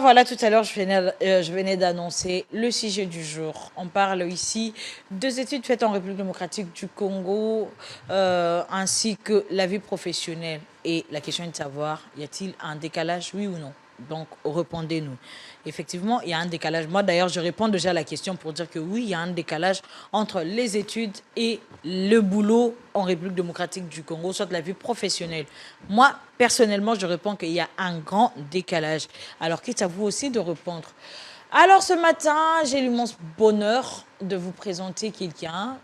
Voilà, tout à l'heure, je venais d'annoncer le sujet du jour. On parle ici des études faites en République démocratique du Congo, ainsi que la vie professionnelle. Et la question est de savoir, y a-t-il un décalage, oui ou non? Donc, répondez-nous. Effectivement, il y a un décalage. Moi, d'ailleurs, je réponds déjà à la question pour dire que oui, il y a un décalage entre les études et le boulot en République démocratique du Congo, soit la vie professionnelle. Moi, personnellement, je réponds qu'il y a un grand décalage. Alors, quitte à vous aussi de répondre. Alors, ce matin, j'ai l'immense bonheur de vous présenter quelqu'un.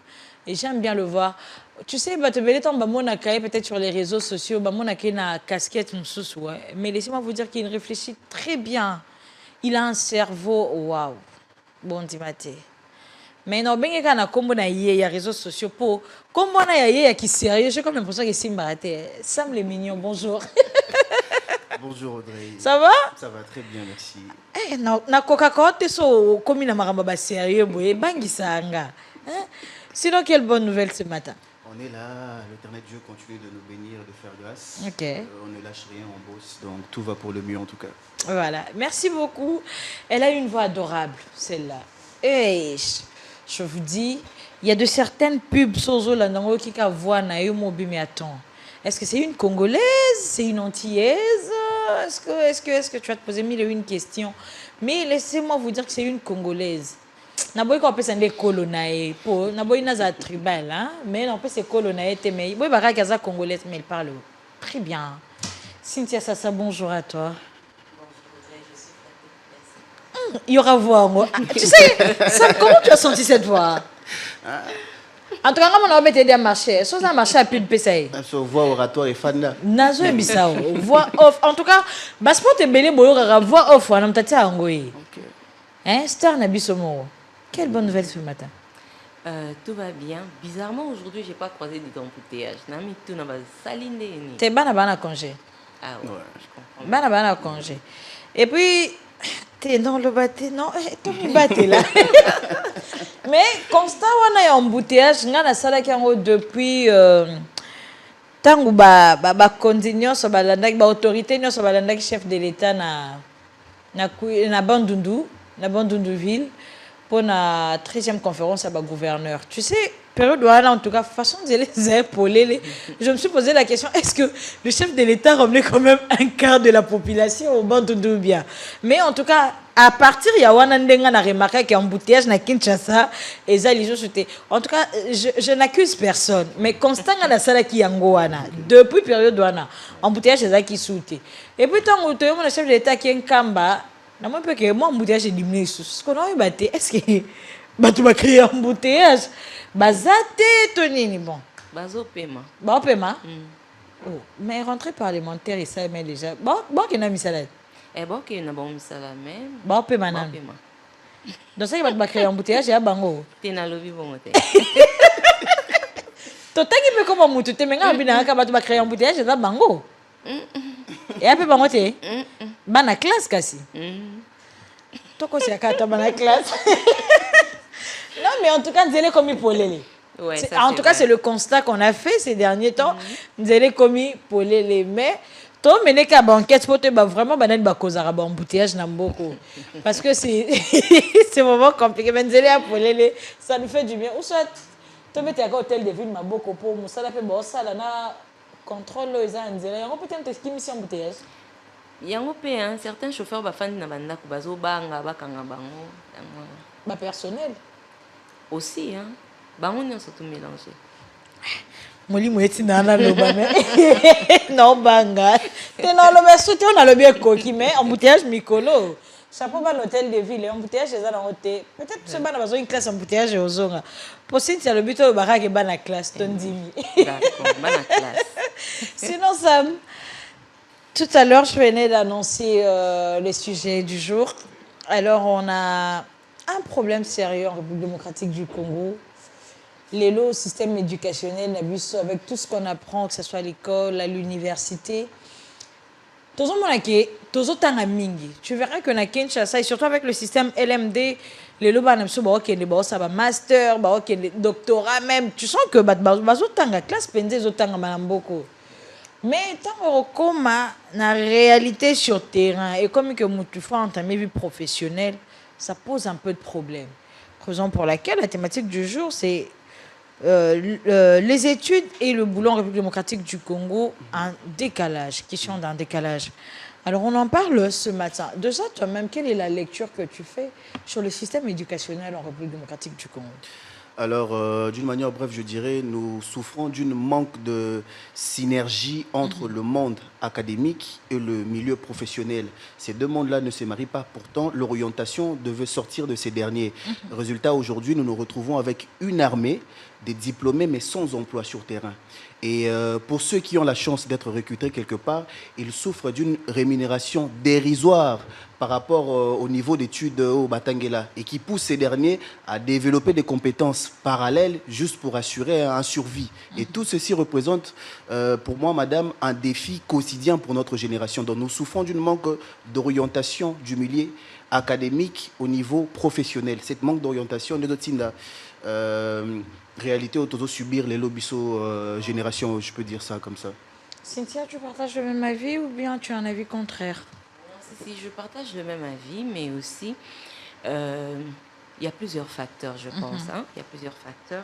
Et j'aime bien le voir. Tu sais, peut-être sur les réseaux sociaux, une casquette, mais laissez-moi vous dire qu'il réfléchit très bien. Il a un cerveau, waouh. Bon, Timothée. Mais non, bien qu'il y a combo na y a réseaux sociaux pour combo na y a qui sérieux, j'ai comme l'impression que c'est maraté. Sam les mignons, bonjour. Bonjour Audrey. Ça va? Ça va très bien, merci. Eh, na Coca-Cola, tu so comme na maramba sérieux, boy, bangi sanga. Sinon, quelle bonne nouvelle ce matin? On est là, l'éternel Dieu continue de nous bénir, de faire grâce. Ok. On ne lâche rien, on bosse, donc tout va pour le mieux en tout cas. Voilà, merci beaucoup. Elle a une voix adorable, celle-là. Et je vous dis, il y a de certaines pubs Sozo là qui ka voix na yo mobi mais attends. Est-ce que c'est une Congolaise? C'est une Antillaise? Est-ce que tu vas te poser mille et une questions? Mais laissez-moi vous dire que c'est une Congolaise. Naboy ko pesa ndé colonae po naboy naza tribal hein, mais non c'est colonae te mais boy baka kaza congolaise mais elle parle très bien. Cynthia Sassa, bonjour à toi. Il y aura voix moi. Tu sais, Sam, comment tu as senti cette voix? En tout cas, on a été à marcher. Soit un marché à plus de PCA. Voix oratoire et fan là. Nazo et Bissau. Voix off. En tout cas, Baspo te belé boyo voix off. On a tati à Angoy. Hein, Star Nabisomo. Quelle bonne nouvelle ce matin. Tout va bien. Bizarrement, aujourd'hui, je n'ai pas croisé des embouteillages. Nami tout n'a pas saliné. T'es bana congé. Ah ouais, je comprends. Bana congé. Et puis, t'es dans le bâté, non? T'es dans le bâté là. Mais constant, on a un embouteillage. On a ça depuis. Tangu ba continuer sur ba autorité sur ba chef de l'État na Bandundu ville pour la 13e conférence à ba gouverneur. Tu sais, période en tout cas façon de les épauler. Je me suis posé la question, est-ce que le chef de l'État ramenait quand même un quart de la population au Bandundu bien? Mais en tout cas, à partir il y a Wanandenga na remarqué qu'il y a un embouteillage na Kinshasa et ça les choses étaient. En tout cas, je n'accuse personne, mais constant na sala qui yango wana depuis période wana embouteillage c'est ça qui sauté. Et puis tant que le chef de l'État qui est un kamba, na moi peut que moi embouteillage est diminué sous. Ce qu'on a eu batté, est-ce que tu vas créer un embouteillage? Bazate tonini bon. Bazo paiement. Bon paiement. Oh, mais rentrée parlementaire et ça mais déjà. Bon qu'il a mis ça là. Eh bon, qu'il y a un bon salaire même. Bon paiement. Donc ça il va créer un embouteillage et à bango. T'es dans le lobby bon côté. Toi qui me comme mutu te menga bina ka batu ba créer un embouteillage et à bango. Et après bango te. Bana classe kasi. Toko c'est à bana classe. Non, mais en tout cas, nous allons commis pour les. Ouais, en tout cas, c'est le constat qu'on a fait ces derniers temps. Nous allons commis pour les. Mais, toi, mener qu'à banquette, pour te vraiment, banane cause arabe embouteillage n'a beaucoup. Parce que c'est vraiment compliqué. Mais nous allons pour les. Ça nous fait du bien. Ou soit, tu mets à hôtel de ville, ma beaucoup pour nous. Ça fait bon, ça, là, contrôle, les gens, nous allons peut-être qui mission embouteillage. Il y a un certain chauffeur qui fait des bazo banga, bakanga bango. Bah, personnel. Aussi, hein. Bah, on est surtout mélangé. Moli moueti nana loba mais non banga. T'es dans le soutien on a le bien coquille mais embouteillage mikolo. Chapeau ba l'hôtel de ville embouteillage c'est dans hôtel. Peut-être ce ban a besoin une classe embouteillage aux zonga. Pour Cynthia le but au barak et ban la classe ton dimi. D'accord, ban la classe. Sinon Sam, tout à l'heure je venais d'annoncer les sujets du jour. Alors on a un problème sérieux en République démocratique du Congo. Les lots système éducationnel, avec tout ce qu'on apprend, que ce soit à l'école, à l'université. Tu verras que na Kinshasa, et surtout avec le système LMD, les lots ça va master, doctorat même. Tu sens que classe pendant Mais tant qu'on a la réalité sur terrain et comme que tu fais entamer vie professionnelle, ça pose un peu de problème. Raison pour laquelle la thématique du jour, c'est les études et le boulot en République démocratique du Congo, un décalage, question d'un décalage. Alors on en parle ce matin. Déjà, toi-même, quelle est la lecture que tu fais sur le système éducationnel en République démocratique du Congo? Alors, d'une manière brève, je dirais, nous souffrons d'une manque de synergie entre le monde académique et le milieu professionnel. Ces deux mondes-là ne se marient pas. Pourtant, l'orientation devait sortir de ces derniers. Résultat, aujourd'hui, nous nous retrouvons avec une armée des diplômés, mais sans emploi sur terrain. Et pour ceux qui ont la chance d'être recrutés quelque part, ils souffrent d'une rémunération dérisoire par rapport au niveau d'études au Batangela et qui pousse ces derniers à développer des compétences parallèles juste pour assurer un survie. Et tout ceci représente, pour moi, madame, un défi quotidien pour notre génération. Donc nous souffrons d'une manque d'orientation du milieu académique au niveau professionnel. Cette manque d'orientation, nous réalité autour de subir les lobbies génération, je peux dire ça comme ça. Cynthia, tu partages le même avis ou bien tu as un avis contraire? Si je partage le même avis, mais aussi, il y a plusieurs facteurs, je pense. Hein. Il y a plusieurs facteurs.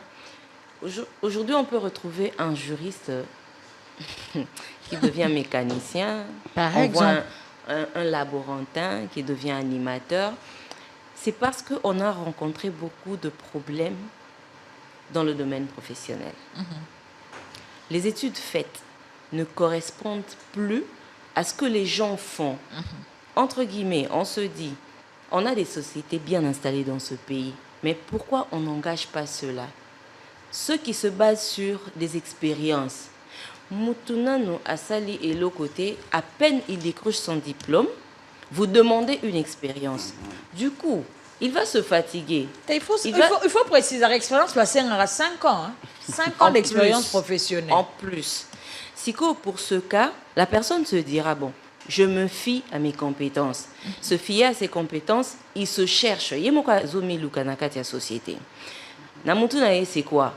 Aujourd'hui, on peut retrouver un juriste qui devient mécanicien. Par on exemple. voit un laborantin qui devient animateur. C'est parce qu'on a rencontré beaucoup de problèmes dans le domaine professionnel. Les études faites ne correspondent plus à ce que les gens font. Entre guillemets, on se dit, on a des sociétés bien installées dans ce pays, mais pourquoi on n'engage pas ceux-là? Ceux qui se basent sur des expériences. Moutounano Asali et l'autre côté, à peine il décroche son diplôme, vous demandez une expérience. Du coup, il va se fatiguer. Il faut préciser, l'expérience passée à 5 ans. Hein? 5 ans d'expérience professionnelle. En plus. Siko, pour ce cas, la personne se dira, bon, je me fie à mes compétences. Se fier à ses compétences, il se cherche. Yemoka zomi lukanakati à société. Namutu nae, c'est quoi?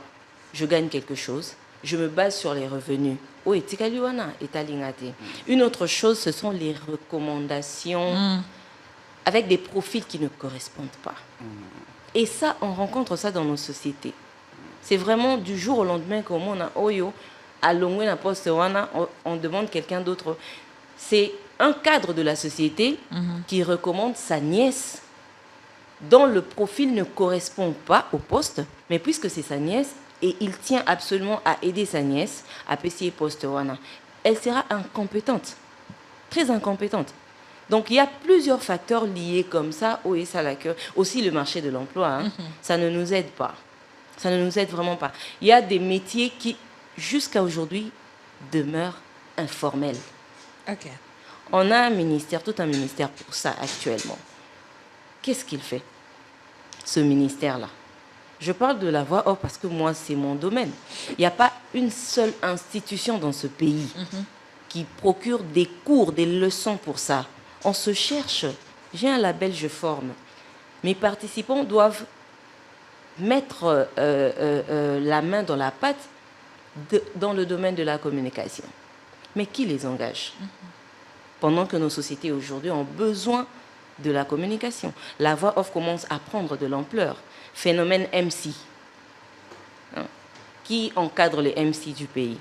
Je gagne quelque chose. Je me base sur les revenus. Oui, tikaliwana etalingate. Une autre chose, ce sont les recommandations avec des profils qui ne correspondent pas. Et ça, on rencontre ça dans nos sociétés. C'est vraiment du jour au lendemain comme on a oyo à l'ongwe na poste wana, on demande quelqu'un d'autre. C'est un cadre de la société qui recommande sa nièce dont le profil ne correspond pas au poste, mais puisque c'est sa nièce et il tient absolument à aider sa nièce à payer poste wana, elle sera incompétente, très incompétente. Donc il y a plusieurs facteurs liés comme ça, aussi le marché de l'emploi, hein, ça ne nous aide pas. Ça ne nous aide vraiment pas. Il y a des métiers qui, jusqu'à aujourd'hui, demeurent informels. Ok. On a un ministère, tout un ministère pour ça actuellement. Qu'est-ce qu'il fait, ce ministère-là? Je parle de la voix off parce que moi, c'est mon domaine. Il n'y a pas une seule institution dans ce pays qui procure des cours, des leçons pour ça. On se cherche. J'ai un label, je forme. Mes participants doivent mettre la main dans la pâte dans le domaine de la communication. Mais qui les engage? Pendant que nos sociétés aujourd'hui ont besoin de la communication. La voix off commence à prendre de l'ampleur. Phénomène MC, hein, qui encadre les MC du pays.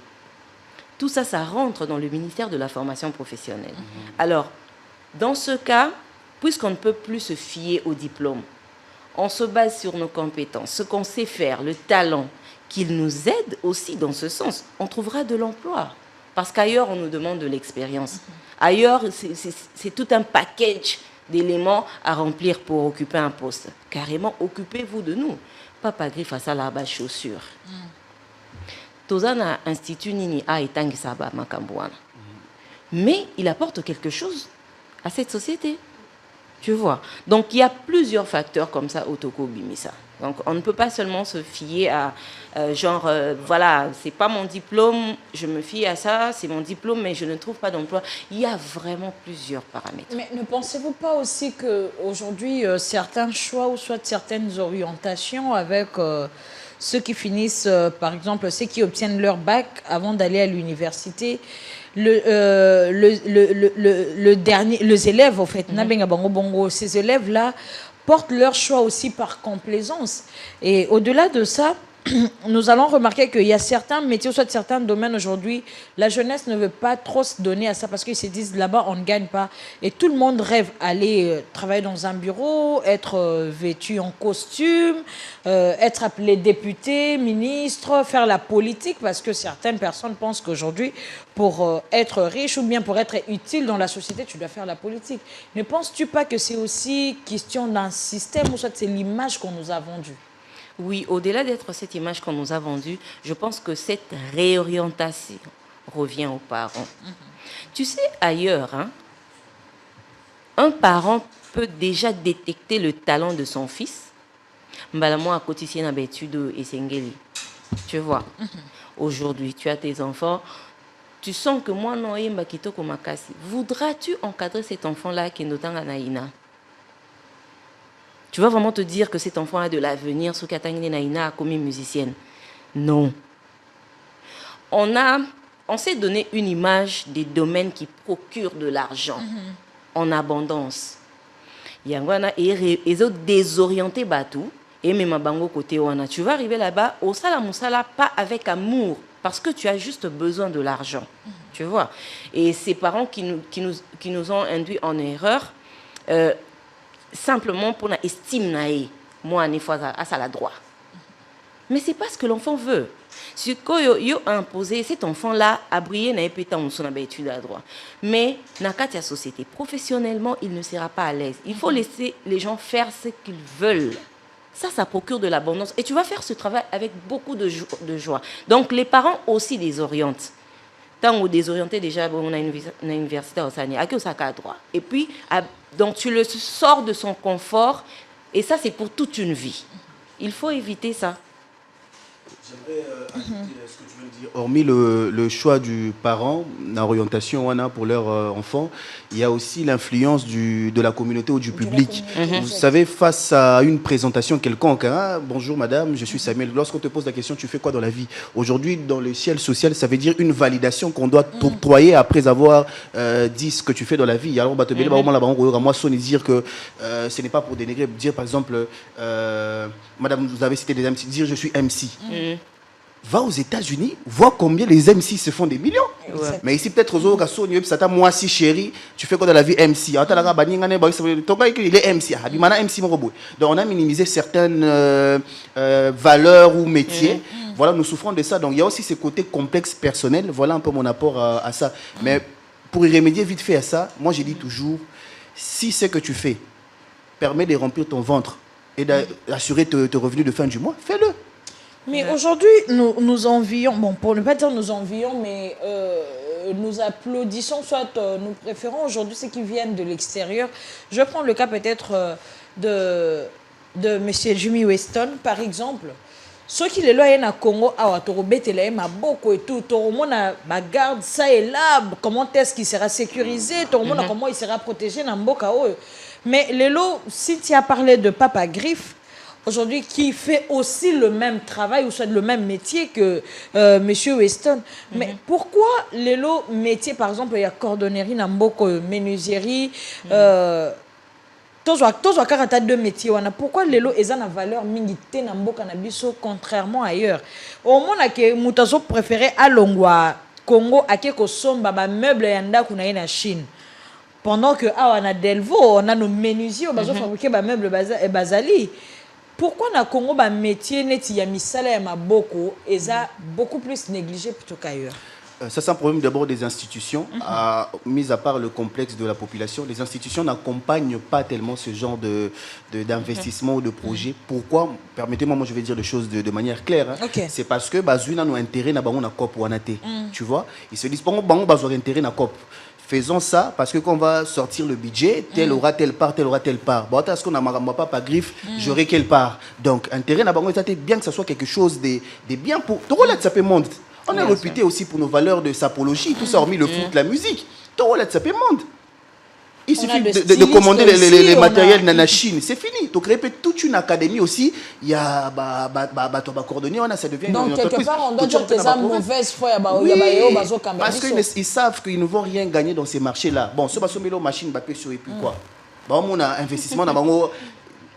Tout ça, ça rentre dans le ministère de la formation professionnelle. Alors, dans ce cas, puisqu'on ne peut plus se fier au diplôme, on se base sur nos compétences, ce qu'on sait faire, le talent, qu'il nous aide aussi dans ce sens. On trouvera de l'emploi. Parce qu'ailleurs, on nous demande de l'expérience. Ailleurs, c'est tout un package d'éléments à remplir pour occuper un poste. Carrément, occupez-vous de nous. Papa griffe à ça là-bas chaussures. Tozana Institut Nini a etangi saba makambouana. Mais il apporte quelque chose à cette société. Tu vois. Donc, il y a plusieurs facteurs comme ça au Toko Bimisa. Donc, on ne peut pas seulement se fier à, voilà, c'est pas mon diplôme, je me fie à ça, c'est mon diplôme, mais je ne trouve pas d'emploi. Il y a vraiment plusieurs paramètres. Mais ne pensez-vous pas aussi qu'aujourd'hui, certains choix ou soit certaines orientations avec ceux qui finissent, par exemple, ceux qui obtiennent leur bac avant d'aller à l'université, dernier, les élèves, en fait, ces élèves-là portent leur choix aussi par complaisance. Et au-delà de ça, nous allons remarquer qu'il y a certains métiers, soit certains domaines aujourd'hui, la jeunesse ne veut pas trop se donner à ça parce qu'ils se disent là-bas on ne gagne pas. Et tout le monde rêve aller travailler dans un bureau, être vêtu en costume, être appelé député, ministre, faire la politique parce que certaines personnes pensent qu'aujourd'hui, pour être riche ou bien pour être utile dans la société, tu dois faire la politique. Ne penses-tu pas que c'est aussi question d'un système ou soit c'est l'image qu'on nous a vendue? Oui, au-delà d'être cette image qu'on nous a vendue, je pense que cette réorientation revient aux parents. Tu sais, ailleurs, hein, un parent peut déjà détecter le talent de son fils. Moi, à côté, c'est une habitude et Sengeli. Tu vois, aujourd'hui, tu as tes enfants. Tu sens que moi, non, voudras-tu encadrer cet enfant-là qui est notre Naïna? Tu vas vraiment te dire que cet enfant a de l'avenir, ce qu'Atangine Naïna comme musicienne. Non. On s'est donné une image des domaines qui procurent de l'argent en abondance. Il y a des autres désorientés batou et même à Bango côté Wana. Tu vas arriver là-bas au Salamoussala pas avec amour parce que tu as juste besoin de l'argent. Tu vois. Et ces parents qui nous ont induits en erreur, simplement pour l'estime moi ne fois à la droit. Mais c'est pas ce que l'enfant veut. Ce que a imposé cet enfant là a brillé n'a pas tant son habitude à droit. Mais dans la société professionnellement, il ne sera pas à l'aise. Il faut laisser les gens faire ce qu'ils veulent. Ça procure de l'abondance et tu vas faire ce travail avec beaucoup de joie. Donc les parents aussi désorientent. Tant on désorienté déjà, on a une université au Sani, à qui on a droit. Et puis, donc tu le sors de son confort, et ça c'est pour toute une vie. Il faut éviter ça. J'aimerais ajouter ce que tu viens de dire. Hormis le choix du parent, l'orientation pour leur enfant, il y a aussi l'influence de la communauté ou du public. Vous savez, face à une présentation quelconque, bonjour madame, je suis Samuel. Lorsqu'on te pose la question, tu fais quoi dans la vie? Aujourd'hui, dans le ciel social, ça veut dire une validation qu'on doit t'octroyer après avoir dit ce que tu fais dans la vie. Alors, moi, sonne dire que ce n'est pas pour dénigrer, dire par exemple, madame, vous avez cité des MC, dire je suis MC. Va aux États-Unis, vois combien les MC se font des millions. Ouais. Mais ici, peut-être aux autres, moi si chérie, tu fais quoi dans la vie MC? Il est MC. Donc, on a minimisé certaines valeurs ou métiers. Voilà, nous souffrons de ça. Donc, il y a aussi ce côté complexe personnel. Voilà un peu mon apport à ça. Mais pour y remédier vite fait à ça, moi, je dis toujours, si ce que tu fais permet de remplir ton ventre et d'assurer tes revenus de fin du mois, fais-le. Mais aujourd'hui, nous envions, bon, pour ne pas dire nous envions, mais nous applaudissons, soit nous préférons aujourd'hui ceux qui viennent de l'extérieur. Je vais prendre le cas peut-être de M. Jimmy Weston, par exemple. Ceux qui les loient au Congo, beaucoup et tout, tout le monde garde ça et là, comment est-ce qu'il sera sécurisé, tout le monde comment il sera protégé dans Mboka. Mais les lots, si tu as parlé de Papa Griffe, aujourd'hui, qui fait aussi le même travail ou soit le même métier que M. Weston. Mais pourquoi les lots métiers, par exemple, il y a cordonnerie, Namboko, menuiserie, deux métiers. Pourquoi les lots ont une valeur mingité Namboka Nabiso contrairement ailleurs? Au moins, que Moutazo préféré à Longwa, Congo, à Keko Somba, meuble yanda kuna na Chine. Pendant que on a Delvaux, on a nos menuisiers, on a fabriqué des meubles Bazali. Pourquoi na Congo ba métier neti ya misala ya maboko eza beaucoup plus négligé plutôt qu'ailleurs? Ça, c'est un problème d'abord des institutions. Mis à part le complexe de la population, les institutions n'accompagnent pas tellement ce genre d'investissement ou de projet. Pourquoi? Permettez-moi, moi je vais dire les choses de manière claire. C'est parce que Bazouina nous intérêt na bango na COP ou anaté. Tu vois? Ils se disent bango bazou intérêt na COP. Faisons ça parce que quand on va sortir le budget, tel aura telle part, tel aura telle part. Bon, est-ce qu'on n'a pas griffe, j'aurai quelle part. Donc, intérêt na bango bien que ça soit quelque chose de bien pour. Ça peut monter. On est réputé aussi pour nos valeurs de sapologie, tout ça hormis le foot, la musique. Ça peut monter. Il On suffit a de commander stylistes les aussi, on matériels a- dans la Chine. C'est fini. Donc, répète toute une académie aussi. Il y a toi, coordonné, ça devient une Donc, quelque entreprise. part, on doit Tout ça, dire que dans c'est ma une province. mauvaise foi. Oui, Parce parce qu'ils savent qu'ils ne vont rien gagner dans ces marchés-là. Bon, ce sont les machines Mbappé sur et puis quoi. Bon, on a investissement,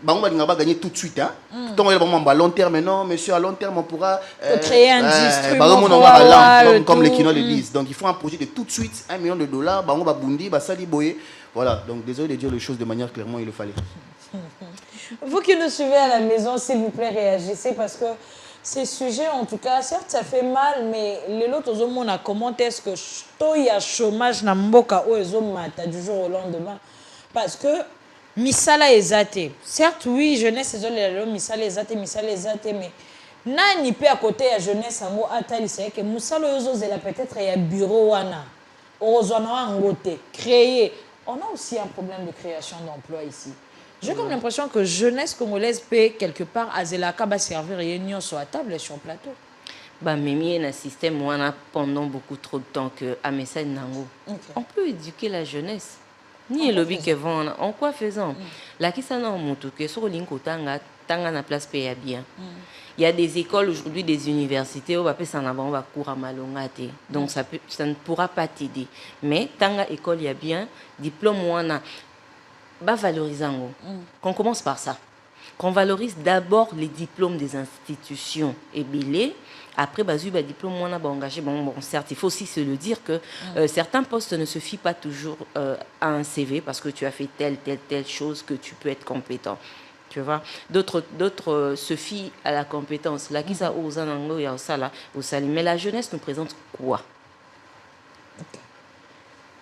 on va gagner tout de suite. Hein. Tant qu'il y a vraiment à long terme, non, monsieur, à long terme, on pourra créer un instrument on pour va avoir comme les tout. kinos le disent. Donc, il faut un projet de tout de suite, $1 million. On va bundi, sali boye. Voilà, donc désolé de dire les choses de manière clairement, il le fallait. Vous qui nous suivez à la maison, s'il vous plaît, réagissez parce que ces sujets, en tout cas, certes, ça fait mal, mais les autres, on a commenté est-ce que il y a chômage dans mboka ou du jour au lendemain. Parce que misala ezate. Certes, oui, jeunesse, misala ezate, mais nani pe à côté ya jeunesse ango atali c'est que musala ezozela peut-être ya bureau wana. Ozona ngote créer. On a aussi un problème de création d'emploi ici. J'ai comme l'impression que jeunesse congolaise peut quelque part à Zelaka va servir réunion sur la table et sur le plateau. Bah, mais il y a un système où on a pendant beaucoup trop de temps que à message nango. On peut éduquer la jeunesse. Ni le lobby que vend en quoi faisant. La qui ça non montre que sur l'inko tanga na place paye bien. Il y a des écoles aujourd'hui, des universités où on va cours à malongate. Donc ça ne pourra pas t'aider. Mais tanga école il y a bien diplôme ou on a bah valorisant. Qu'on commence par ça. Qu'on valorise d'abord les diplômes des institutions et bilés. Après, bah, diplôme, on a engagé. Bon, certes, il faut aussi se le dire que certains postes ne se fient pas toujours à un CV parce que tu as fait telle chose que tu peux être compétent. Tu vois, d'autres se fient à la compétence. Là, qui ça ose en anglais, mais la jeunesse nous présente quoi?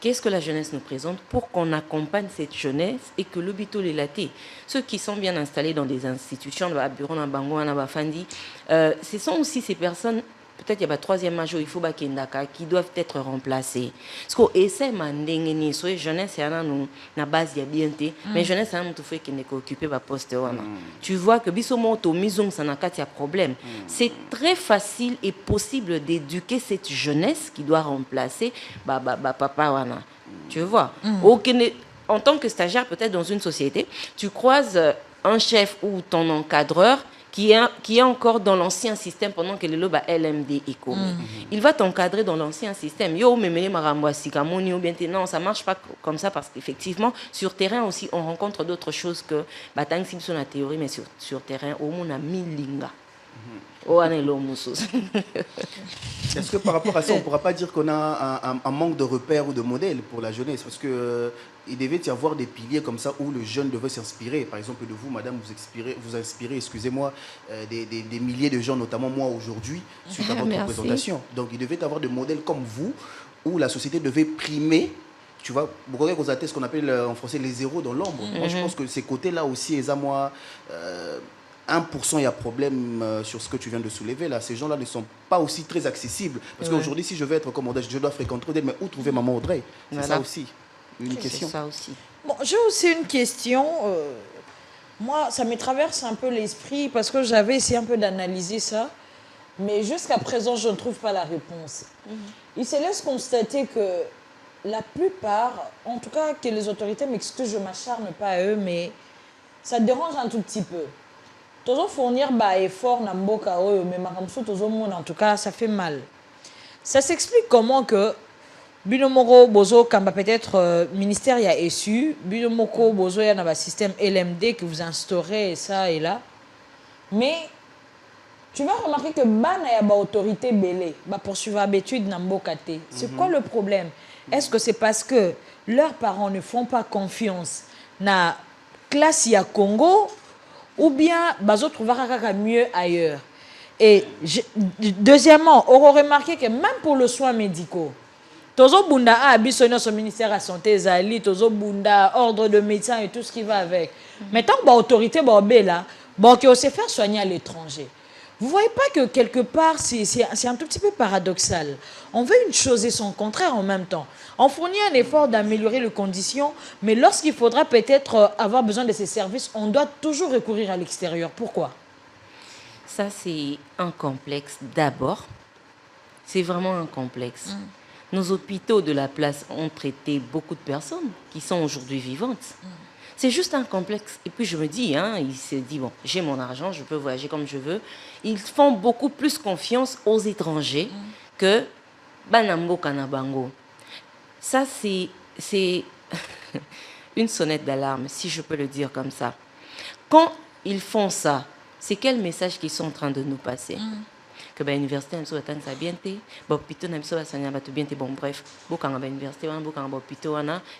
Qu'est-ce que la jeunesse nous présente pour qu'on accompagne cette jeunesse et que l'hôpital est laté? Ceux qui sont bien installés dans des institutions, dans le bureau, dans le bango, dans le fandi, ce sont aussi ces personnes, peut-être il y a un troisième âge, il faut qui doivent être remplacés. Parce qu'on essaie de soit jeunesse, c'est na base il y a bien été, mais jeunesse, c'est un peu qui n'est occupé par poste. Tu vois que bisomoto misong ça n'a qu'à problème. C'est très facile et possible d'éduquer cette jeunesse qui doit remplacer papa wana. Tu vois. En tant que stagiaire peut-être dans une société, tu croises un chef ou ton encadreur qui est encore dans l'ancien système pendant que le loba LMD est commis. Il va t'encadrer dans l'ancien système. Yo, non, ça ne marche pas comme ça parce qu'effectivement, sur terrain aussi, on rencontre d'autres choses que Batang Simpson la théorie, mais sur terrain, au moins, on a 1000 lingas. Est-ce que par rapport à ça, on ne pourra pas dire qu'on a un manque de repères ou de modèles pour la jeunesse? Parce que il devait y avoir des piliers comme ça où le jeune devait s'inspirer. Par exemple, de vous, madame, vous inspirez, excusez-moi, des milliers de gens, notamment moi aujourd'hui, suite à votre représentation. Donc, il devait y avoir des modèles comme vous où la société devait primer. Tu vois, beaucoup de choses, ce qu'on appelle en français les zéros dans l'ombre. Moi, je pense que ces côtés-là aussi, et à moi, 1% il y a problème sur ce que tu viens de soulever là. Ces gens-là ne sont pas aussi très accessibles. Parce qu'aujourd'hui, si je veux être comme Audrey, je dois fréquenter Audrey, mais où trouver maman Audrey? C'est ça aussi. Une question. C'est ça aussi. Bon, j'ai aussi une question. Moi, ça me traverse un peu l'esprit parce que j'avais essayé un peu d'analyser ça. Mais jusqu'à présent, je ne trouve pas la réponse. Il se laisse constater que la plupart, en tout cas que les autorités m'excusent, je ne m'acharne pas à eux, mais ça dérange un tout petit peu. Toujours fournir effort na mboka mais en tout cas ça fait mal. Ça s'explique comment que binomoko bozo kamba peut-être ministère y a issu binomoko bozo y a un système LMD que vous instaurez et ça et là. Mais tu vas remarquer que bana y a ba autorité belé ba poursuivre habitude na mboka te. C'est quoi le problème? Est-ce que c'est parce que leurs parents ne font pas confiance na classe ya Congo? Ou bien, bazo trouvera mieux ailleurs. Et deuxièmement, on aura remarqué que même pour le soin médicaux, Tozo Bunda a habillé son ministère à santé, Zali, Tozo Bunda, ordre de médecins et tout ce qui va avec. Mais tant que l'autorité là, on sait faire soigner à l'étranger. Vous ne voyez pas que quelque part, c'est un tout petit peu paradoxal. On veut une chose et son contraire en même temps. On fournit un effort d'améliorer les conditions, mais lorsqu'il faudra peut-être avoir besoin de ces services, on doit toujours recourir à l'extérieur. Pourquoi? Ça, c'est un complexe d'abord. C'est vraiment un complexe. Nos hôpitaux de la place ont traité beaucoup de personnes qui sont aujourd'hui vivantes. C'est juste un complexe. Et puis je me dis, il se dit, bon, j'ai mon argent, je peux voyager comme je veux. Ils font beaucoup plus confiance aux étrangers que Banambo Kanabango. Ça, c'est une sonnette d'alarme, si je peux le dire comme ça. Quand ils font ça, c'est quel message qu'ils sont en train de nous passer? Que l'université, ça bien l'hôpital, bon bref, l'université,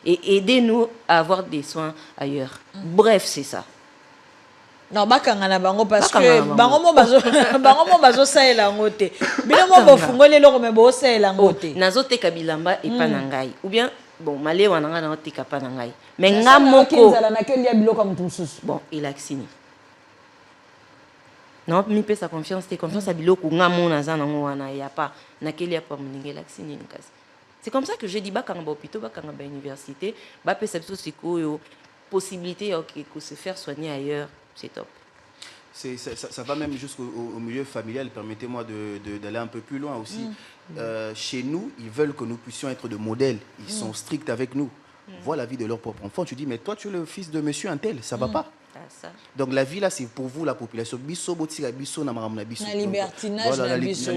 et aidez-nous à avoir des soins ailleurs. Bref, c'est ça. Non, bakangana bango parce que bango bazo saela ngote. Bino mo bofungole loko me bo saela ngote. Nazote kabilamba et panangai. Ou bien bon, malé wananga na tika panangai. Mais ngamoko bon, il a signé. Non, mi pe sa confiance, t'es confiance à biloko ngamo na za nango wana ya pas na keli ya pa muninge la signé nkasi. C'est comme ça que je dis bakanga ba hôpital, bakanga ba université, ba pe sabso sikoyo possibilité que se faire soigner ailleurs. C'est top. Ça va même jusqu'au milieu familial. Permettez-moi d'aller un peu plus loin aussi. Chez nous, ils veulent que nous puissions être de modèles. Ils sont stricts avec nous. Voient la vie de leur propre enfant. Tu dis, mais toi, tu es le fils de monsieur Untel. Ça ne va pas. Donc la vie là, c'est pour vous, la population. Bisso, botika, bisso, na maramna bisso. Na libertinage, voilà, na bisso.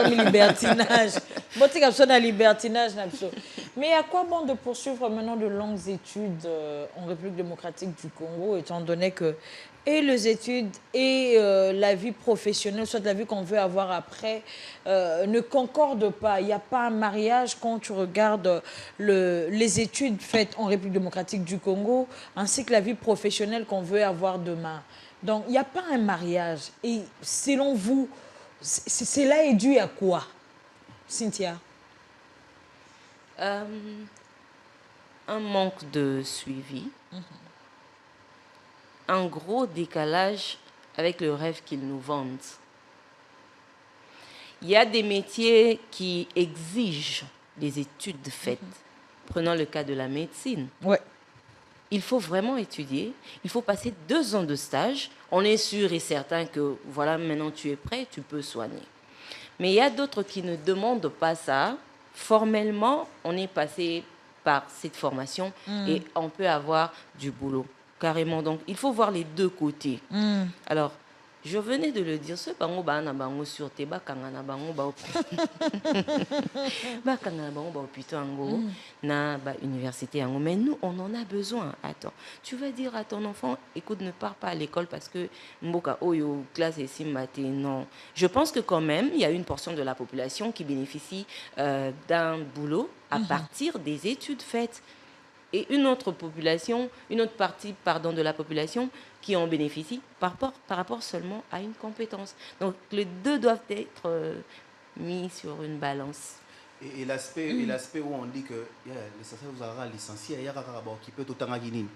Libertinage. Botika, bisso, na libertinage, na bisso. Mais à quoi bon de poursuivre maintenant de longues études en République démocratique du Congo, étant donné que et les études et la vie professionnelle, soit la vie qu'on veut avoir après, ne concordent pas. Il n'y a pas un mariage quand tu regardes les études faites en République démocratique du Congo, ainsi que la vie professionnelle qu'on veut avoir demain. Donc, il n'y a pas un mariage. Et selon vous, cela est dû à quoi, Cynthia? Un manque de suivi. Un gros décalage avec le rêve qu'ils nous vendent. Il y a des métiers qui exigent des études faites. Prenons le cas de la médecine. Ouais. Il faut vraiment étudier. Il faut passer 2 ans de stage. On est sûr et certain que, voilà, maintenant tu es prêt, tu peux soigner. Mais il y a d'autres qui ne demandent pas ça. Formellement, on est passé par cette formation et on peut avoir du boulot. Carrément, donc il faut voir les deux côtés. Alors, je venais de le dire, ce bango ba na bango sur te ba kangana bango ba ba kangana bango ba hôpital ango na ba université ango, mais nous on en a besoin. Attends, tu vas dire à ton enfant, écoute, ne pars pas à l'école parce que mboka oyo classe et simate. Non, je pense que quand même il y a une portion de la population qui bénéficie d'un boulot à partir des études faites. Et une autre population, une autre partie de la population qui en bénéficie par rapport seulement à une compétence. Donc les deux doivent être mis sur une balance. Et l'aspect où on dit que l'essentiel vous aura licencié, il y a qui peut tout en guinée.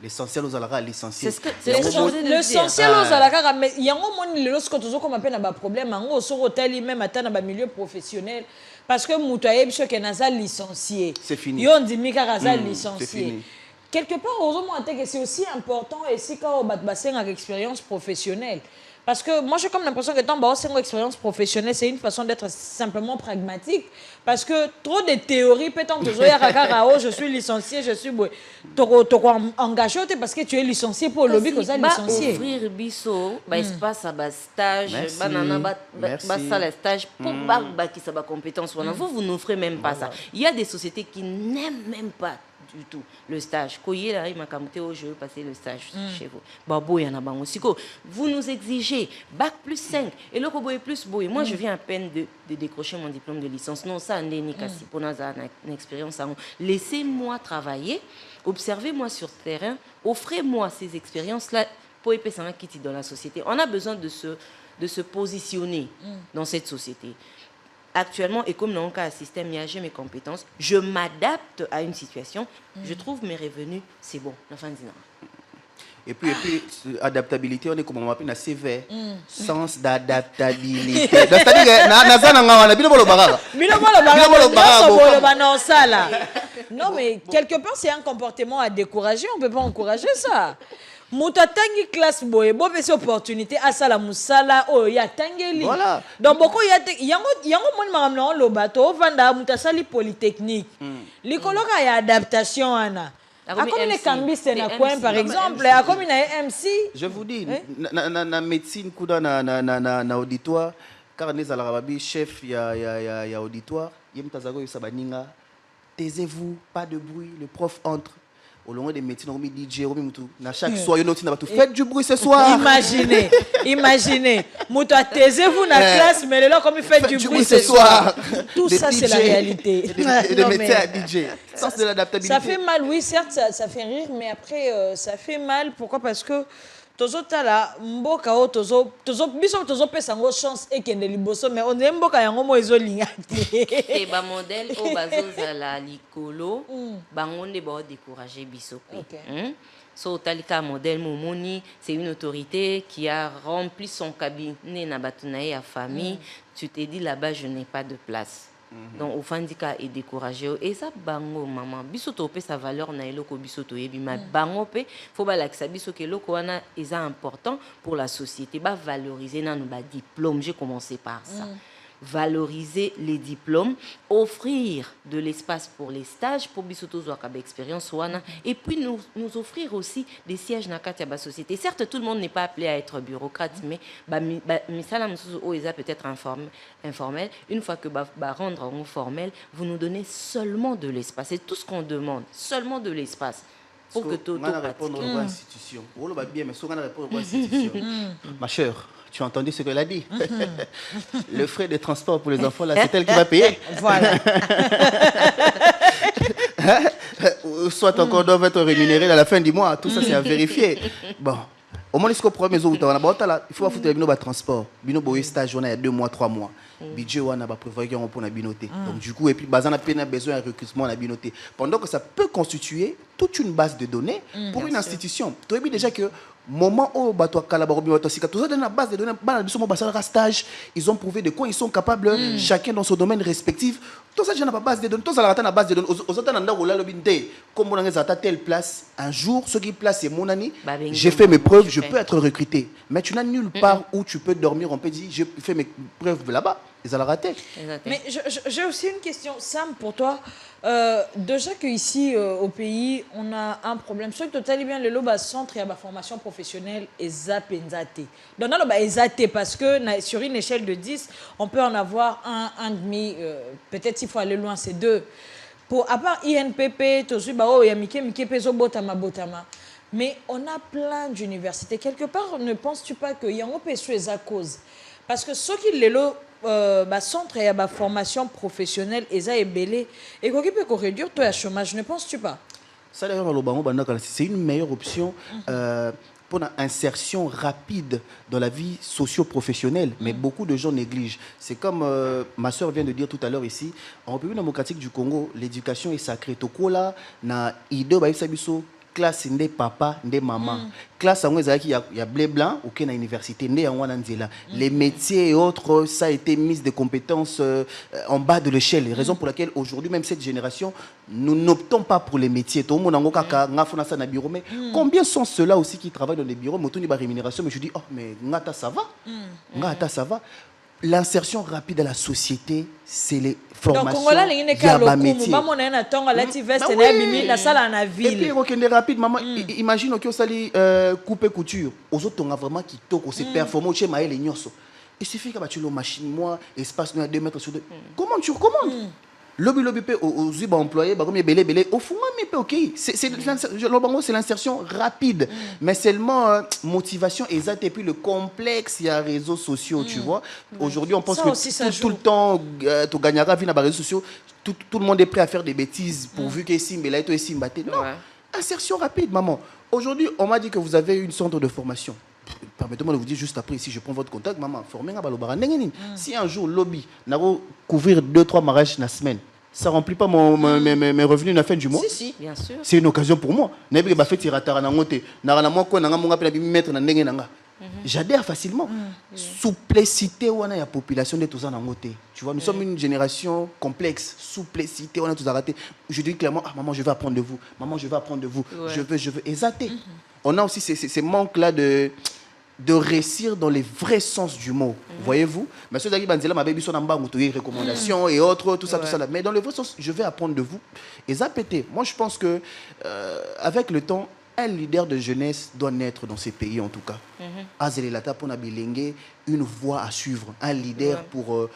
L'essentiel aux alara licencié. L'essentiel aux alara, mais il y a un moment lorsque tu as comme un problème, en sur hôtel même atteindre un milieu professionnel, parce que Moutaïeb ce qui est licencié. C'est fini. Yon dit Mika Raza licencié. Quelque part, heureusement, c'est aussi important et si quand on a une expérience professionnelle. Parce que moi, j'ai comme l'impression que tant que une expérience professionnelle, c'est une façon d'être simplement pragmatique. Parce que trop de théories, peut-être que je suis licencié, je suis engagé parce que tu es licencié pour le lobby que tu es licencié. Ouvrir biso, espace à stage, stage pour qui ça compétence. Vous n'offrez même pas ça. Il y a des sociétés qui n'aiment même pas du tout le stage. Je veux passer le stage chez vous. Vous nous exigez bac plus 5 et le robot est plus beau. Et moi, je viens à peine de décrocher mon diplôme de licence. Non, ça, une expérience. Laissez-moi travailler, observez-moi sur terrain, offrez-moi ces expériences-là pour épaissir quitter dans la société. On a besoin de se positionner dans cette société. Actuellement, et comme dans le cas système, j'ai mes compétences, je m'adapte à une situation, je trouve mes revenus, c'est bon. Et puis, adaptabilité, on est comme on appelle la sévère. Sens d'adaptabilité. Non, mais quelque part, c'est un comportement à décourager. On ne peut pas encourager ça. Muta tangi classe boye, bo pese opportunité à sala musala o ya tangeli. Voilà. Donc boko yango mon maramna lo bato vanda muta sali polytechnique. Likoloka ya adaptation ana. Comme les cambistes na coin par exemple, comme une MC. Je vous dis, na médecine kuda na auditoire, car les alarabi chef ya auditoire, yem tazago yusabaninga, taisez-vous, pas de bruit, le prof entre. Au long des médecines, on met DJ, on met tout. Na chaque soir, il y a tout. Faites du bruit ce soir. Imaginez. Mouta, taisez-vous dans la classe, mais là, comme il fait du bruit ce soir. Tout ça, c'est la réalité. Des médecins à DJ. Ça, c'est de l'adaptabilité. Ça fait mal, oui, certes, ça fait rire, mais après, ça fait mal. Pourquoi? Parce que tozo tala mboka o tozo pesa ngo chance et kende liboso mais on est mboka yango mo ezolinga te ba modèle o bazoza la likolo bango nde ba décourager biso pe so talika modèle momoni c'est une autorité qui a rempli son cabinet na batunaye à famille tu te dis là-bas je n'ai pas de place. Donc, au fandika est découragé. Et ça, bango, maman. Bisoto pe sa valeur na eloko bisoto yebi. Ma bango pe, faut ba laksa biso ke loko wana est important pour la société. Ba valoriser na nos diplômes. J'ai commencé par ça. Valoriser les diplômes, offrir de l'espace pour les stages, pour bisoto zoakabe expérience wana, et puis nous offrir aussi des sièges na katia ba société. Certes, tout le monde n'est pas appelé à être bureaucrate, mais misala msusu o eza peut-être informel. Une fois que ba rendre formel, vous nous donnez seulement de l'espace. C'est tout ce qu'on demande, seulement de l'espace. Pour que tout répondre aux institutions. Ma chère, tu as entendu ce qu'elle a dit? Le frais de transport pour les enfants, là, c'est elle qui va payer. Voilà. Soit encore doivent être rémunérés à la fin du mois. Tout ça, c'est à vérifier. Bon. Au moins, il faut foutre le transport. Bino boye stage, on a 2 mois, 3 mois. Budget, on a prévu qu'on pour la binoté. Donc, du coup, et puis, on a besoin de recrutement la binoté. Pendant que ça peut constituer toute une base de données pour une institution. Tu as vu déjà que moment où dans la base de données, stage, ils ont prouvé de quoi ils sont capables, chacun dans son domaine respectif. Tout ça, j'ai pas base de données. Tout ça, la base de données. Aux autres, comme on a à telle place, un jour, ce qui place, c'est mon année. J'ai fait mes preuves, je peux être recruté. Mais tu n'as nulle part où tu peux dormir. On peut dire, j'ai fait mes preuves là-bas. Ils allaient rater. Mais j'ai aussi une question, Sam, pour toi. Déjà qu'ici, au pays, on a un problème. Ce que tu as dit bien, le loba centre et la formation professionnelle est zapenzate. Donc, on a zaté parce que sur une échelle de 10, on peut en avoir un demi. Peut-être s'il faut aller loin, c'est 2. À part INPP, mais on a plein d'universités. Quelque part, ne penses-tu pas qu'il y a un peu de cause? Parce que ceux qui l'ont centre et la formation professionnelle est belé et qu'on peut réduire le chômage, ne penses-tu pas? Ça d'ailleurs c'est une meilleure option pour une insertion rapide dans la vie socio-professionnelle, mais beaucoup de gens négligent. C'est comme ma soeur vient de dire tout à l'heure ici, en République démocratique du Congo, l'éducation est sacrée. Tokola na ido ba isabiso classe ndé papa ndé maman classe en il y a blé blanc ou na université ndé en wananzela les métiers et autres ça a été mis de compétences en bas de l'échelle raison pour laquelle aujourd'hui même cette génération nous n'optons pas pour les métiers tout le monde en kaka ngafuna ça na bureau mais combien sont ceux-là aussi qui travaillent dans les bureaux motoni ba rémunération mais je dis oh mais ngata ça va ngata ça va. L'insertion rapide à la société, c'est les formations. Donc, il y a un métier. Et puis, rapide, maman, imagine que vous couper couture. Aux autres, on a vraiment qui toque, c'est performant chez Maël et Nyoso. Il suffit que tu aies une machine, moi, espace 2 mètres sur 2. Comment tu recommandes? Lobby aux employés, comme belé au fond mais ok c'est l'insertion rapide mais seulement motivation exacte et puis le complexe il y a réseaux sociaux tu vois aujourd'hui on pense que tout le temps tu gagneras vie dans les réseaux sociaux tout le monde est prêt à faire des bêtises pourvu que Simba là et toi Simba non insertion rapide maman aujourd'hui on m'a dit que vous avez une centre de formation. Permettez-moi de vous dire juste après, si je prends votre contact, maman, si un jour, lobby, n'a couvrir 2-3 mariages la semaine, ça ne remplit pas mes revenus à la fin du mois. Si, bien sûr. C'est une occasion pour moi. J'adhère facilement. Souplicité, on a la population de tout ça. Tu vois, nous sommes une génération complexe. Souplicité, on a tout arrêté. Je dis clairement, ah maman, je vais apprendre de vous. Maman, je vais apprendre de vous. Ouais. Je veux. Exacté. on a aussi ces manques-là de réussir dans les vrais sens du mot. Voyez-vous? Mais ceux qui banzela ma baby son amba moutoyer recommandations et autres, tout ça, tout ça là. Mais dans le vrai sens, je vais apprendre de vous. Et ça pété. Moi, je pense que avec le temps, un leader de jeunesse doit naître dans ces pays en tout cas. Azelelata pour Nabilengue, une voie à suivre, un leader pour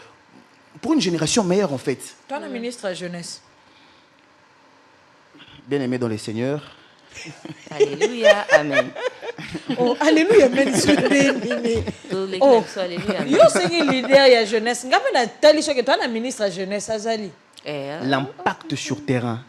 une génération meilleure en fait. Toi, le ministre de la jeunesse. Bien aimé dans les seigneurs. Alléluia, amen. Oh, alléluia, amen. Tous les Oh, clés, alléluia, amen. yo c'est un leader de la jeunesse. Ngapi na tali que toi, le ministre de la jeunesse, Azali. L'impact sur terrain.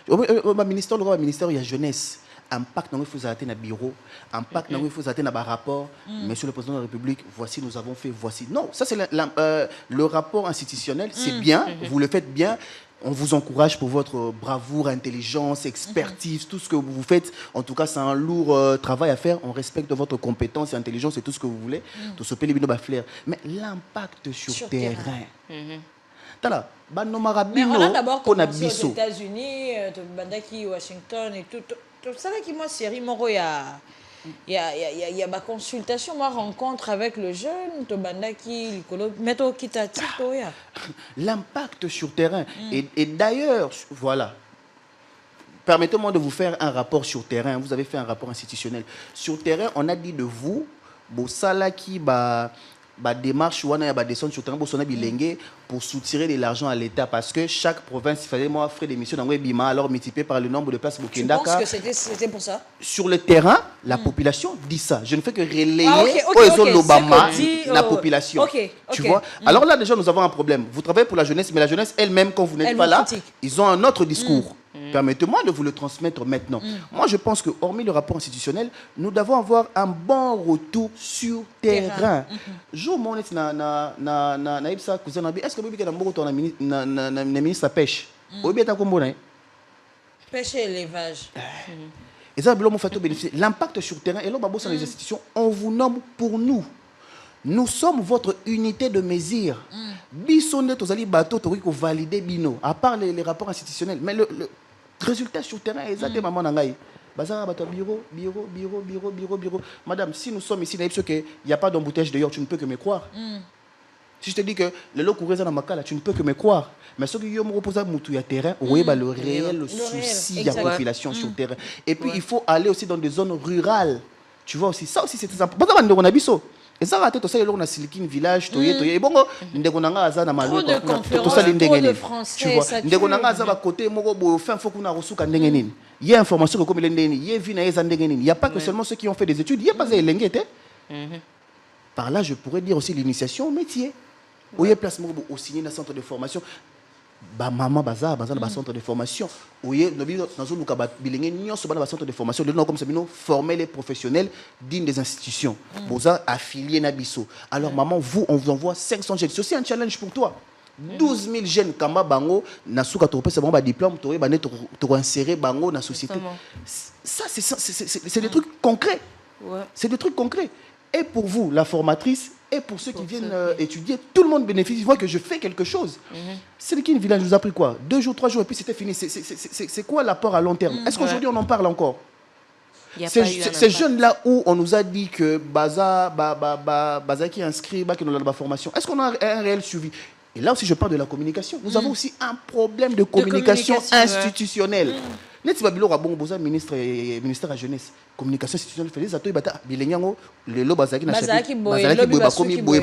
Le ministère de la jeunesse. Impact dans il faut arrêter dans le bureau, impact dans il faut arrêter dans le rapport. Monsieur le président de la République, voici nous avons fait, voici. Non, ça c'est le rapport institutionnel, c'est bien, vous le faites bien. On vous encourage pour votre bravoure, intelligence, expertise, tout ce que vous faites. En tout cas, c'est un lourd travail à faire. On respecte votre compétence et intelligence et tout ce que vous voulez. Tout ce pays est flair. Mais l'impact sur terrain. Tala, Mais on a d'abord commencé aux États-Unis, Bandaki, Washington et tout. Tout ça qui moi série il y a ma consultation, ma rencontre avec le jeune, Bandaki, Meto Kitati, l'impact sur terrain. Et d'ailleurs, voilà. Permettez-moi de vous faire un rapport sur terrain. Vous avez fait un rapport institutionnel. Sur terrain, on a dit de vous, Bossala qui démarche ou descendre sur terrain pour soutirer de l'argent à l'État parce que chaque province il fallait moi frais d'émission dans Bima alors multiplié par le nombre de places Tu penses que c'était pour ça? Sur le terrain, la population dit ça. Je ne fais que relayer l'Obama, la population. Tu vois? Alors là déjà nous avons un problème. Vous travaillez pour la jeunesse, mais la jeunesse elle-même quand vous n'êtes pas là, ils ont un autre discours. Permettez-moi de vous le transmettre maintenant. Moi, je pense que, hormis le rapport institutionnel, nous devons avoir un bon retour sur terrain. Je me dis, est-ce que vous avez un ministre à pêche? Pêche et élevage. Et ça, l'impact sur terrain, et là, dans les institutions, on vous nomme pour nous. Nous sommes votre unité de mesure. Bissonne, tozali bateau, tori ko valider bino. À part les rapports institutionnels, mais le résultat sur terrain est exactement maman nangai. Bazar bateau bureau. Madame, si nous sommes ici, il n'y a pas d'embouteillage dehors, tu ne peux que me croire. Si je te dis que le lot courait dans ma cale, tu ne peux que me croire. Mais ce qui me repose à Moutou terrain, oui, le réel souci de la population sur terrain. Et puis il faut aller aussi dans des zones rurales. Tu vois aussi, ça aussi c'est très important. Et ça raté tout ça on a Silicon Village et bon ndeko nanga aza na malo tout ça ndengeni tu vois ndeko nanga aza ba côté moko bo fin faut kuna rosuka ndengeni il y a information comme l'endeni il y a vie na eza ndengeni il y a pas que seulement ceux qui ont fait des études il y a pas des lengete par là je pourrais dire aussi l'initiation au métier où il y a place moko au signer dans centre de formation ba maman baza na centre de formation oye no bi dans luka ba bilenge nyonso ba na centre de formation le nom comme ça bino former les professionnels dignes des institutions boza affiliés na biso alors maman vous on vous envoie 500 jeunes c'est aussi un challenge pour toi 12 000 jeunes kamba bango na suka to pesa bango ba diplôme to ba net to insérer bango na société ça c'est des trucs concrets c'est des trucs concrets et pour vous la formatrice et pour ceux qui viennent étudier, tout le monde bénéficie. Ils voient que je fais quelque chose. C'est le Kin Village nous a pris quoi 2 jours, 3 jours et puis c'était fini. C'est quoi l'apport à long terme? Est-ce qu'aujourd'hui on en parle encore? Ces jeunes-là où on nous a dit que Baza qui est inscrit, qui nous a la formation, est-ce qu'on a un réel suivi? Et là aussi je parle de la communication. Nous avons aussi un problème de communication institutionnelle. Net babilo rabon boza ministère de la jeunesse communication institutionnelle fait les ato bata bilenyango le lo bazaki na chapitre bazaki boy bakomi boy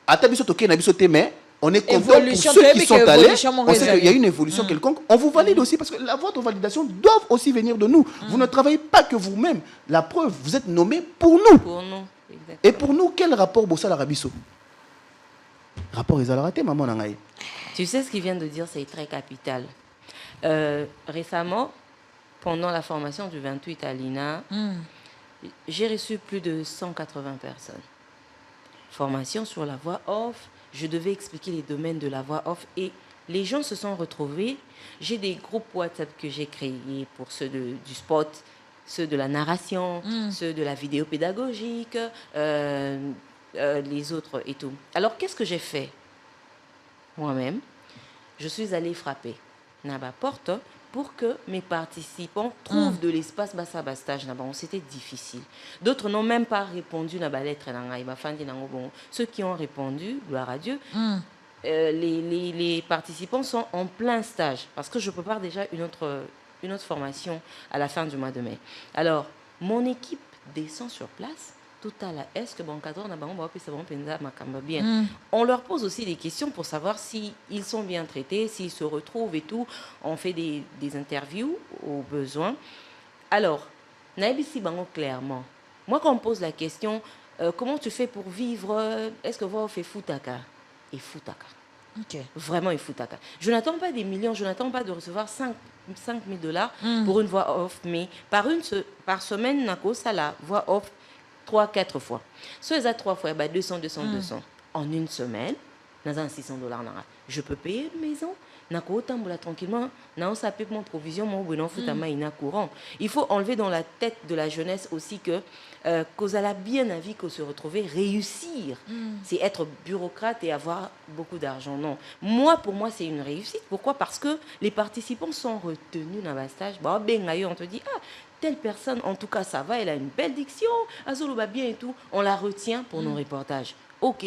ata biso toké na biso té mais on est content pour ceux qui sont allés on sait qu'il y a une évolution quelconque on vous valide aussi parce que votre validation doit aussi venir de nous vous ne travaillez pas que vous-même la preuve vous êtes nommé pour nous et pour nous quel rapport bossa la rabiso rapport ils allaient rater maman nangai tu sais ce qu'il vient de dire c'est très capital. Récemment, pendant la formation du 28 à l'INA, j'ai reçu plus de 180 personnes. Formation sur la voix off, je devais expliquer les domaines de la voix off et les gens se sont retrouvés. J'ai des groupes WhatsApp que j'ai créés pour ceux du spot, ceux de la narration, ceux de la vidéo pédagogique, les autres et tout. Alors, qu'est-ce que j'ai fait moi-même? Je suis allée frapper. Naba porte pour que mes participants trouvent de l'espace basa stage là-bas. C'était difficile. D'autres n'ont même pas répondu à la lettre. Ceux qui ont répondu, gloire à Dieu, les participants sont en plein stage parce que je prépare déjà une autre formation à la fin du mois de mai. Alors, mon équipe descend sur place. Tout à l'heure, est-ce que bon cadre bien. On leur pose aussi des questions pour savoir s'ils sont bien traités, s'ils se retrouvent et tout. On fait des interviews au besoin. Alors, naibisi bango clairement. Moi, quand on me pose la question, comment tu fais pour vivre? Est-ce que vous faites foutaka? Et foutaka. Ok. Vraiment, il foutaka. Je n'attends pas des millions, je n'attends pas de recevoir 5 000 $ pour une voix off, mais par semaine, nako ça la voix off 3-4 fois. Soit ils ont 3 fois, 200. En une semaine, nous avons $600. Je peux payer une maison. Tranquillement, mon provision, courant. Il faut enlever dans la tête de la jeunesse aussi que cause à la bien avis qu'on se retrouver réussir. C'est être bureaucrate et avoir beaucoup d'argent. Non. Pour moi, c'est une réussite. Pourquoi? Parce que les participants sont retenus dans le stage. On te dit, telle personne, en tout cas, ça va, elle a une belle diction, Azolo va bien et tout. On la retient pour nos reportages. Ok.